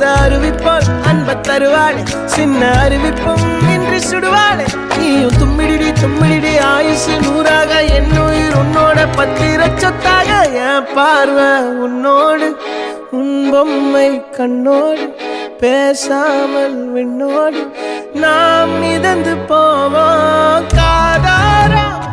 அந்த அறிவிப்போல் அன்ப தருவாளே சின்ன அறிவிப்பும் இன்றி சுடுவாளே நீயும் தும்மிடி தும்மிடி ஆயுசு 100ஆக என் உயிர் உன்னோட பத்திர சொத்தாக என் பார்வை உன்னோடு உன் பொம்மை கண்ணோடு பேசாமல் விண்ணோடு நாம் மிதந்து போவோம் காதாரம்